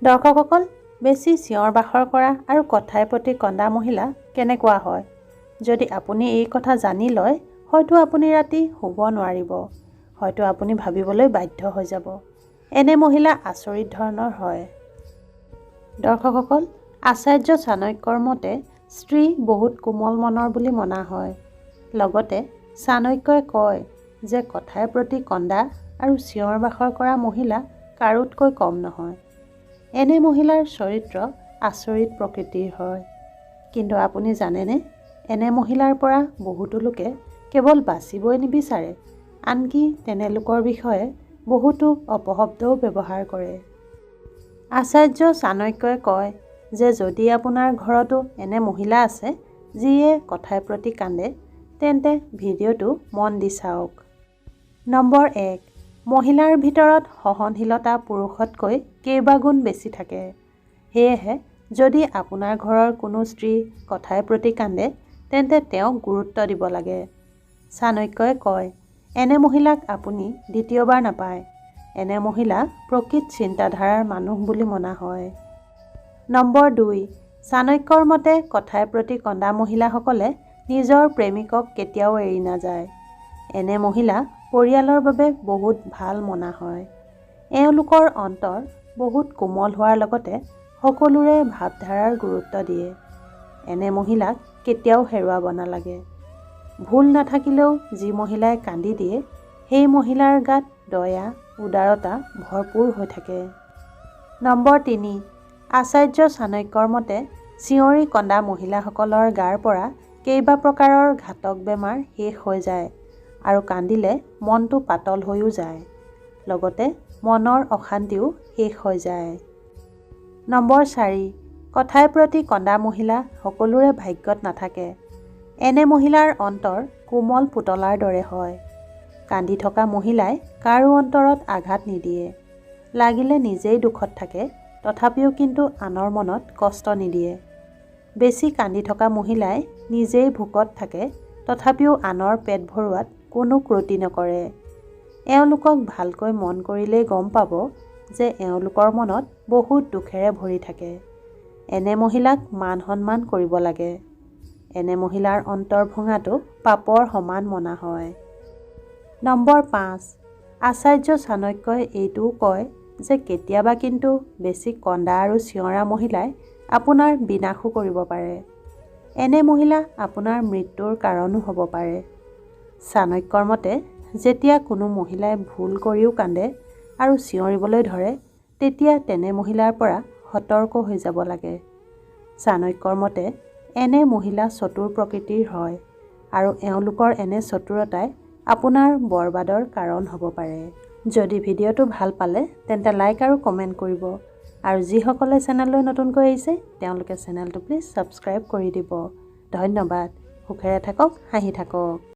দৰ্শকসকল, বেছি চিঞৰ বাখৰ কৰা আৰু কথাই প্ৰতি কন্দা মহিলা কেনেকুৱা হয়? যদি আপুনি এই কথা জানি লয়, হয়তো আপুনি ৰাতি শুব নোৱাৰিব। হয়তো আপুনি ভাবিবলৈ বাধ্য হৈ যাব, এনে মহিলা আচৰিত ধৰণৰ হয়। দৰ্শকসকল, আচাৰ্য চাণক্যৰ মতে স্ত্ৰী বহুত কোমল মনৰ বুলি মনা হয়। লগতে চাণক্যই কয় যে কথাই প্ৰতি কন্দা আৰু চিঞৰ বাখৰ কৰা মহিলা কাৰোতকৈ কম নহয়। এনে মহিলাৰ চৰিত্ৰ আচৰিত প্ৰকৃতিৰ হয়। কিন্তু আপুনি জানেনে, এনে মহিলাৰ পৰা বহুতো লোকে কেৱল বাচিবই নিবিচাৰে, আনকি তেনে লোকৰ বিষয়ে বহুতো অপশব্দও ব্যৱহাৰ কৰে। আচাৰ্য চাণক্যই কয় যে যদি আপোনাৰ ঘৰতো এনে মহিলা আছে যিয়ে কথাই প্ৰতি কান্দে, তেন্তে ভিডিঅ'টো মন দি চাওক। নম্বৰ 1, মহিলাৰ ভিতৰত সহনশীলতা পুৰুষতকৈ কেইবাগুণ বেছি থাকে। সেয়েহে যদি আপোনাৰ ঘৰৰ কোনো স্ত্ৰী কথাই প্ৰতি কান্দে, তেন্তে তেওঁক গুৰুত্ব দিব লাগে। চাণক্যই কয়, এনে মহিলাক আপুনি দ্বিতীয়বাৰ নাপায়। এনে মহিলা প্ৰকৃত চিন্তাধাৰাৰ মানুহ বুলি মনা হয়। নম্বৰ 2, চাণক্যৰ মতে কথাই প্ৰতি কন্দা মহিলাসকলে নিজৰ প্ৰেমিকক কেতিয়াও এৰি নাযায়। এনে মহিলা পৰিয়ালৰ বাবে বহুত ভাল মনা হয়। এওঁলোকৰ অন্তৰ বহুত কোমল হোৱাৰ লগতে সকলোৰে ভাৱধাৰাৰ গুৰুত্ব দিয়ে। এনে মহিলাক কেতিয়াও হেৰুৱাব নালাগে। ভুল নাথাকিলেও যি মহিলাই কান্দি দিয়ে, সেই মহিলাৰ গাত দয়া, উদাৰতা ভৰপূৰ হৈ থাকে। নম্বৰ 3, আচাৰ্য চাণক্যৰ মতে চিঞৰি কন্দা মহিলাসকলৰ গাৰ পৰা কেইবা প্ৰকাৰৰ ঘাতক বেমাৰ শেষ হৈ যায় আৰু কান্দিলে মনটো পাতল হৈও যায়। লগতে মনৰ অশান্তিও শেষ হৈ যায়। নম্বৰ 4, কথাই প্ৰতি কন্দা মহিলা সকলোৰে ভাগ্যত নাথাকে। এনে মহিলাৰ অন্তৰ কোমল পুতলাৰ দৰে হয়। কান্দি থকা মহিলাই কাৰো অন্তৰত আঘাত নিদিয়ে। লাগিলে নিজেই দুখত থাকে, তথাপিও কিন্তু আনৰ মনত কষ্ট নিদিয়ে। বেছি কান্দি থকা মহিলাই নিজেই ভোকত থাকে, তথাপিও আনৰ পেট ভৰোৱাত কোনো ক্ৰতি নকৰে। এওঁলোকক ভালকৈ মন কৰিলেই গম পাব যে এওঁলোকৰ মনত বহুত দুখেৰে ভৰি থাকে। এনে মহিলাক মান সন্মান কৰিব লাগে। এনে মহিলাৰ অন্তৰ ভঙাটো পাপৰ সমান মনা হয়। নম্বৰ 5, আচাৰ্য চাণক্যই এইটোও কয় যে কেতিয়াবা কিন্তু বেছি কন্দা আৰু চিঞৰা মহিলাই আপোনাৰ বিনাশো কৰিব পাৰে। এনে মহিলা আপোনাৰ মৃত্যুৰ কাৰণো হ'ব পাৰে। চাণক্যৰ মতে যেতিয়া কোনো মহিলাই ভুল কৰিও কান্দে আৰু চিঞৰিবলৈ ধৰে, তেতিয়া তেনে মহিলাৰ পৰা সতৰ্ক হৈ যাব লাগে। চাণক্যৰ মতে এনে মহিলা চতুৰ প্ৰকৃতিৰ হয় আৰু এওঁলোকৰ এনে চতুৰতাই আপোনাৰ বৰবাদৰ কাৰণ হ'ব পাৰে। যদি ভিডিঅ'টো ভাল পালে তেন্তে লাইক আৰু কমেণ্ট কৰিব। আৰু যিসকলে চেনেললৈ নতুনকৈ আহিছে তেওঁলোকে চেনেলটো প্লিজ ছাবস্ক্ৰাইব কৰি দিব। ধন্যবাদ। সুখেৰে থাকক, হাঁহি থাকক।